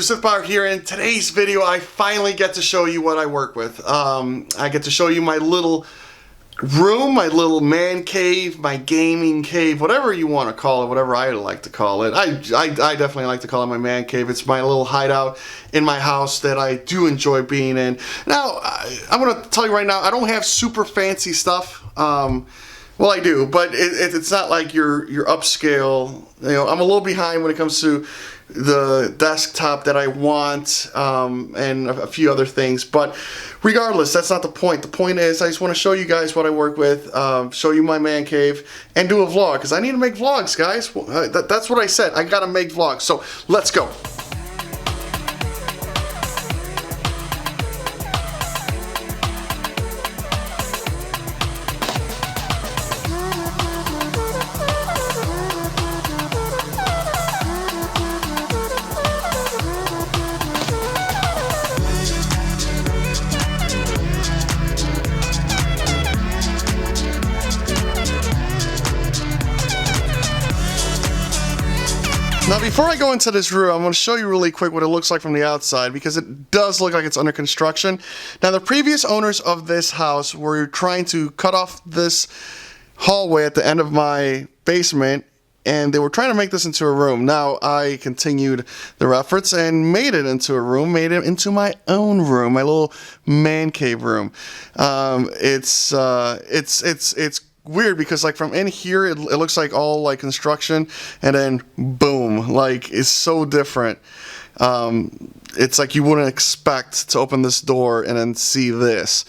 Mr. Sithbar here. In today's video, I finally get to show you what I work with. I get to show you my little room, my little man cave, my gaming cave, whatever you want to call it, whatever I like to call it. I definitely like to call it my man cave. It's my little hideout in my house that I do enjoy being in. Now, I'm going to tell you right now, I don't have super fancy stuff. Well, I do, but it's not like your upscale. You know, I'm a little behind when it comes to the desktop that I want, and a few other things. But regardless, that's not the point. The point is I just want to show you guys what I work with, show you my man cave, and do a vlog, because I need to make vlogs, guys. That's what I said. I gotta make vlogs. So let's go. Now, before I go into this room, I'm going to show you really quick what it looks like from the outside, because it does look like it's under construction. Now, the previous owners of this house were trying to cut off this hallway at the end of my basement, and they were trying to make this into a room. Now, I continued their efforts and made it into a room, made it into my own room, my little man cave room. It's weird because, like, from in here it looks like all like construction, and then boom, like, it's so different. It's like you wouldn't expect to open this door and then see this.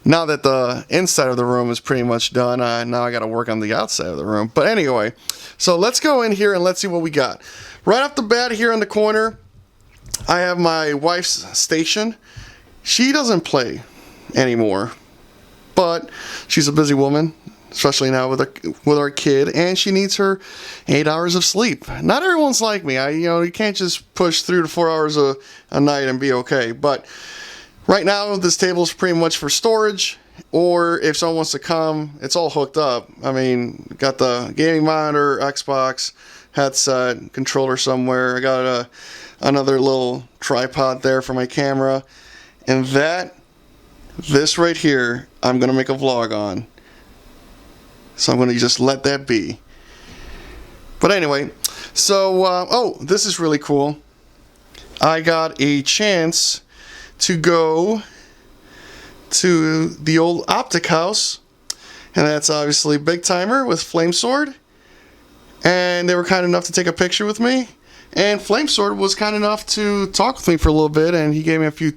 Now that the inside of the room is pretty much done, now I got to work on the outside of the room. But anyway, so let's go in here and let's see what we got. Right off the bat, here in the corner, I have my wife's station. She doesn't play anymore, but she's a busy woman, especially now with our kid, and she needs her 8 hours of sleep. Not everyone's like me. You can't just push 3 to 4 hours a night and be okay. But right now, this table is pretty much for storage, or if someone wants to come, it's all hooked up. I mean, got the gaming monitor, Xbox, headset, controller somewhere. I got another little tripod there for my camera, and this right here, I'm going to make a vlog on. So I'm going to just let that be. But anyway, so, oh, this is really cool. I got a chance to go to the old Optic House, and that's obviously Big Timer with Flame Sword. And they were kind enough to take a picture with me. And Flame Sword was kind enough to talk with me for a little bit, and he gave me a few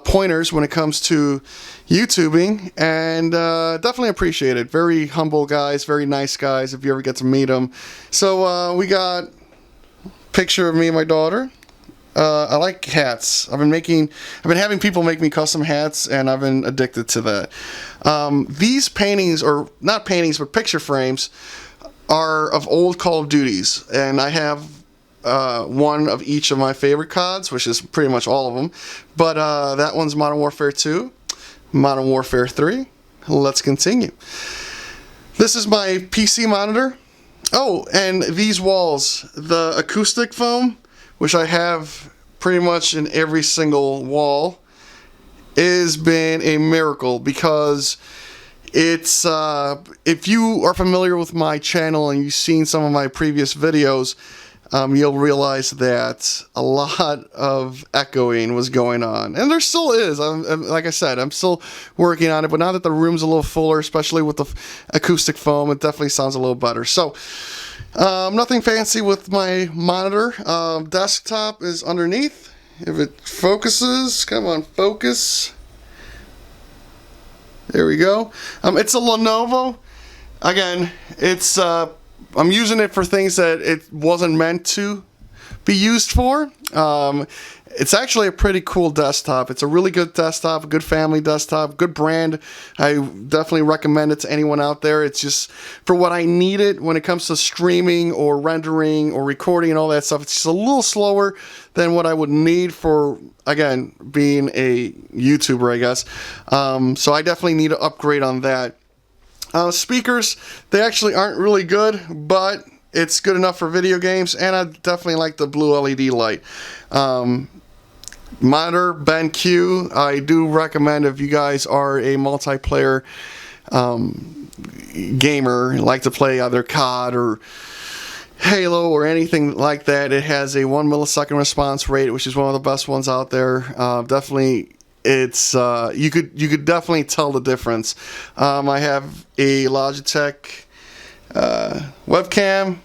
pointers when it comes to YouTubing, and definitely appreciate it. Very humble guys, very nice guys if you ever get to meet them. So we got a picture of me and my daughter. I like hats. I've been having people make me custom hats, and I've been addicted to that. These paintings, or not paintings, but picture frames, are of old Call of Duties, and I have one of each of my favorite CODs, which is pretty much all of them. But that one's Modern Warfare 2, Modern Warfare 3. Let's continue. This is my PC monitor. Oh, and these walls, the acoustic foam, which I have pretty much in every single wall, has been a miracle, because it's if you are familiar with my channel and you've seen some of my previous videos, you'll realize that a lot of echoing was going on, and there still is. Like I said, I'm still working on it, but now that the room's a little fuller, especially with the acoustic foam, it definitely sounds a little better. So nothing fancy with my monitor. Desktop is underneath. If it focuses, come on, focus. There we go. It's a Lenovo. Again, it's I'm using it for things that it wasn't meant to be used for. It's actually a pretty cool desktop. It's a really good desktop, a good family desktop, good brand. I definitely recommend it to anyone out there. It's just for what I need it when it comes to streaming or rendering or recording and all that stuff. It's just a little slower than what I would need for, again, being a YouTuber, I guess. So I definitely need to upgrade on that. Speakers, they actually aren't really good, but it's good enough for video games, and I definitely like the blue LED light. Monitor BenQ, I do recommend if you guys are a multiplayer gamer, like to play either COD or Halo or anything like that. It has a 1 millisecond response rate, which is one of the best ones out there. Definitely, it's you could definitely tell the difference. I have a Logitech webcam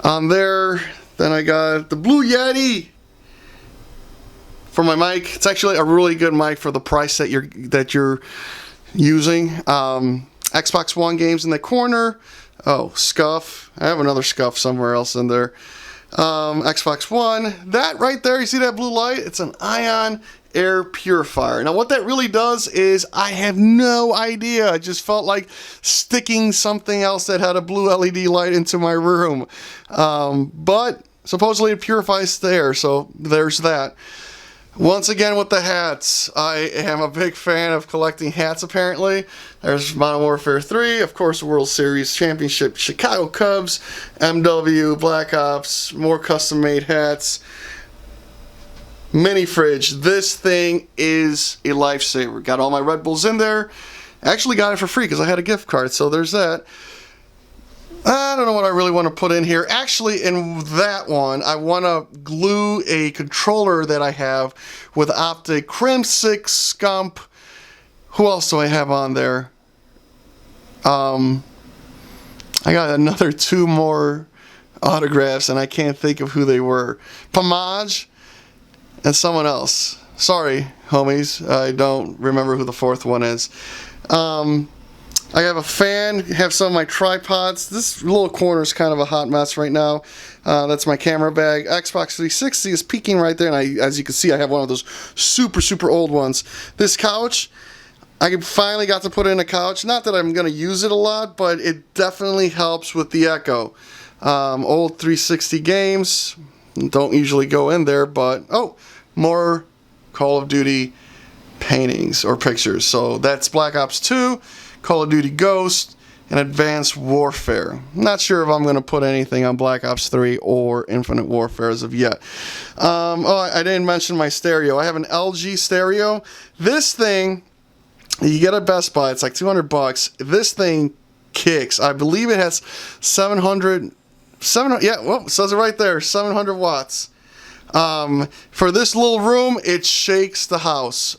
on there. Then I got the Blue Yeti for my mic. It's actually a really good mic for the price that you're using. Xbox One games in the corner. Oh, Scuff. I have another Scuff somewhere else in there. Xbox One. That right there, you see that blue light? It's an ion air purifier. Now what that really does is, I have no idea. I just felt like sticking something else that had a blue LED light into my room. But supposedly it purifies the air, so there's that. Once again with the hats, I am a big fan of collecting hats apparently. There's Modern Warfare 3, of course World Series Championship, Chicago Cubs, MW, Black Ops, more custom made hats. Mini fridge, this thing is a lifesaver. Got all my Red Bulls in there. Actually got it for free because I had a gift card, so there's that. I don't know what I really want to put in here. Actually, in that one, I want to glue a controller that I have with Optic Crimson Scump. Who else do I have on there? I got another 2 more autographs, and I can't think of who they were. Pomage and someone else. Sorry, homies. I don't remember who the 4th one is. I have a fan, have some of my tripods. This little corner is kind of a hot mess right now. That's my camera bag. Xbox 360 is peeking right there, and as you can see, I have one of those super old ones. This couch, I finally got to put in a couch. Not that I'm going to use it a lot, but it definitely helps with the echo. Old 360 games, don't usually go in there, but more Call of Duty paintings or pictures. So that's Black Ops 2. Call of Duty Ghost, and Advanced Warfare. I'm not sure if I'm going to put anything on Black Ops 3 or Infinite Warfare as of yet. I didn't mention my stereo. I have an LG stereo. This thing, you get at Best Buy, it's like $200. This thing kicks. I believe it has 700, yeah, well, it says it right there, 700 watts. For this little room, it shakes the house.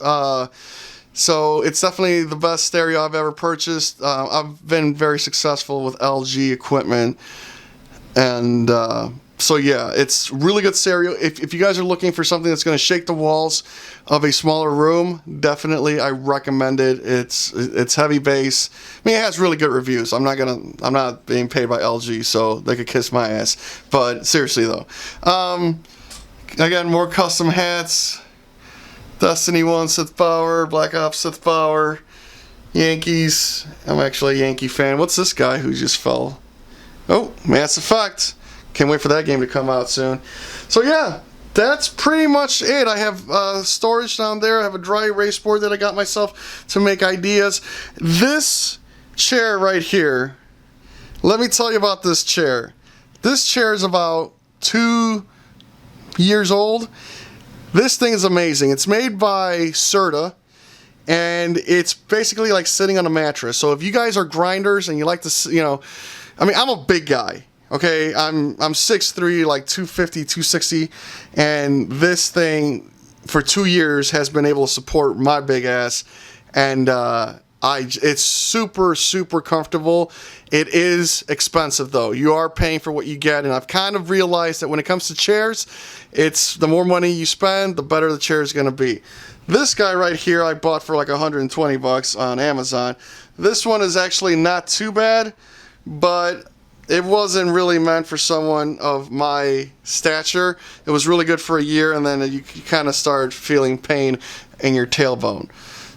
So it's definitely the best stereo I've ever purchased. I've been very successful with LG equipment, and so yeah, it's really good stereo. If you guys are looking for something that's going to shake the walls of a smaller room, definitely I recommend it. It's heavy bass. I mean, it has really good reviews. I'm not being paid by LG, so they could kiss my ass. But seriously though, again, more custom hats. Destiny 1 Sith Power, Black Ops Sith Power, Yankees. I'm actually a Yankee fan. What's this guy who just fell? Oh, Mass Effect. Can't wait for that game to come out soon. So yeah, that's pretty much it. I have storage down there. I have a dry erase board that I got myself to make ideas. This chair right here, let me tell you about this chair. This chair is about 2 years old. This thing is amazing. It's made by Serta, and it's basically like sitting on a mattress. So if you guys are grinders and you like to, I mean, I'm a big guy. Okay, I'm 6'3", like 250, 260, and this thing for 2 years has been able to support my big ass, and it's super comfortable. It is expensive though. You are paying for what you get, and I've kind of realized that when it comes to chairs, it's the more money you spend, the better the chair is going to be. This guy right here I bought for like $120 on Amazon. This one is actually not too bad, but it wasn't really meant for someone of my stature. It was really good for a year, and then you kind of start feeling pain in your tailbone.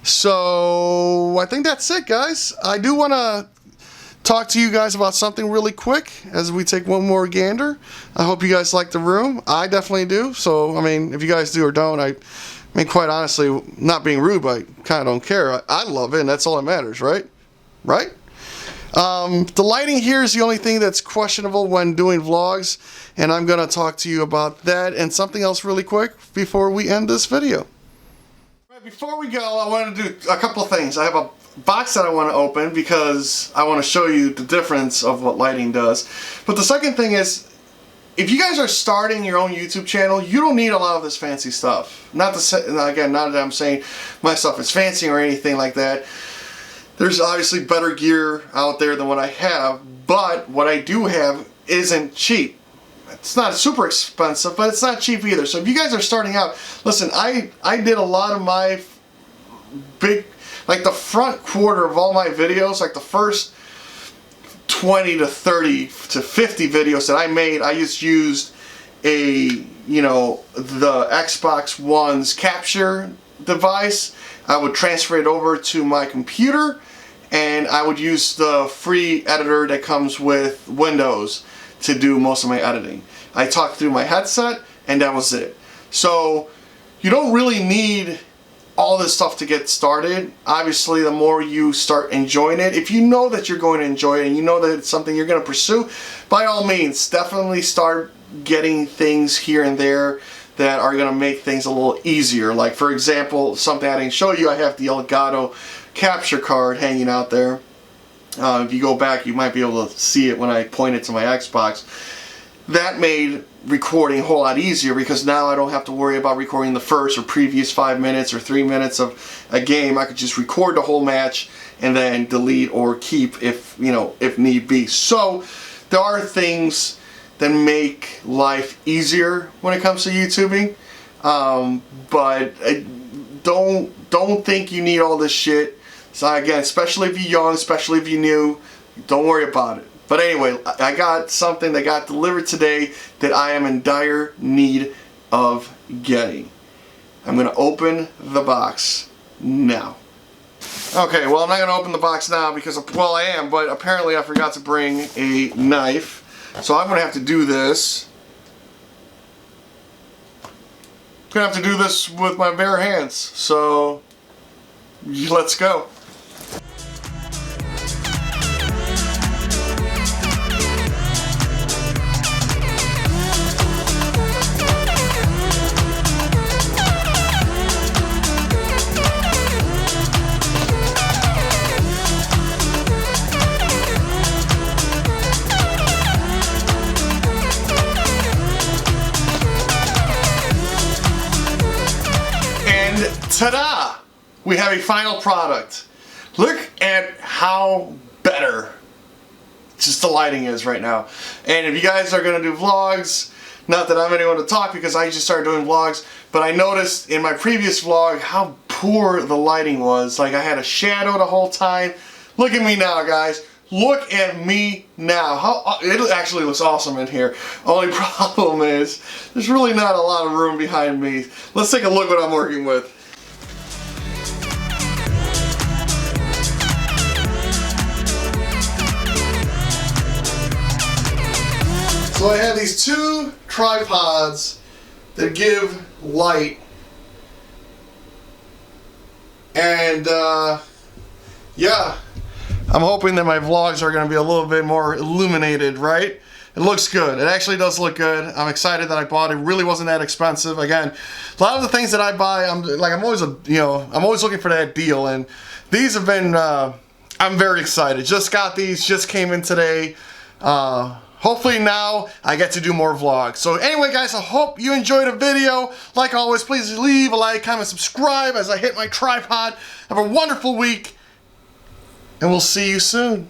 So I think that's it, guys. I do want to talk to you guys about something really quick as we take one more gander. I hope you guys like the room. I definitely do. So, I mean, if you guys do or don't, I mean, quite honestly, not being rude, but I kind of don't care. I love it, and that's all that matters, right? Right? The lighting here is the only thing that's questionable when doing vlogs, and I'm going to talk to you about that and something else really quick before we end this video. Right, before we go, I want to do a couple of things. I have a box that I want to open because I want to show you the difference of what lighting does. But the second thing is, if you guys are starting your own YouTube channel, you don't need a lot of this fancy stuff. Not to say, again, not that I'm saying my stuff is fancy or anything like that. There's obviously better gear out there than what I have, but what I do have isn't cheap. It's not super expensive, but it's not cheap either. So if you guys are starting out, listen, I did a lot of my big, like the front quarter of all my videos, like the first 20 to 30 to 50 videos that I made, I just used the Xbox One's capture device. I would transfer it over to my computer, and I would use the free editor that comes with Windows to do most of my editing. I talked through my headset, and that was it. So you don't really need all this stuff to get started. Obviously, the more you start enjoying it, if you know that you're going to enjoy it and you know that it's something you're going to pursue, by all means, definitely start getting things here and there that are going to make things a little easier. Like, for example, something I didn't show you, I have the Elgato capture card hanging out there. If you go back, you might be able to see it when I point it to my Xbox. That made recording a whole lot easier because now I don't have to worry about recording the first or previous 5 minutes or 3 minutes of a game. I could just record the whole match and then delete or keep if need be. So there are things that make life easier when it comes to YouTubing, but don't think you need all this shit. So again, especially if you're young, especially if you're new, don't worry about it. But anyway, I got something that got delivered today that I am in dire need of getting. I'm going to open the box now. Okay, well, I'm not going to open the box now because, well, I am, but apparently I forgot to bring a knife. So I'm going to have to do this. I'm going to have to do this with my bare hands. So let's go. Ta-da! We have a final product. Look at how better just the lighting is right now. And if you guys are going to do vlogs, not that I'm anyone to talk because I just started doing vlogs, but I noticed in my previous vlog how poor the lighting was. Like, I had a shadow the whole time. Look at me now, guys. Look at me now. It actually looks awesome in here. Only problem is there's really not a lot of room behind me. Let's take a look what I'm working with. So I have these two tripods that give light, and yeah, I'm hoping that my vlogs are going to be a little bit more illuminated, right? It looks good. It actually does look good. I'm excited that I bought it. It really wasn't that expensive. Again, a lot of the things that I buy, I'm always looking for that deal, and these have been. I'm very excited. Just got these. Just came in today. Hopefully now I get to do more vlogs. So anyway, guys, I hope you enjoyed the video. Like always, please leave a like, comment, subscribe as I hit my tripod. Have a wonderful week, and we'll see you soon.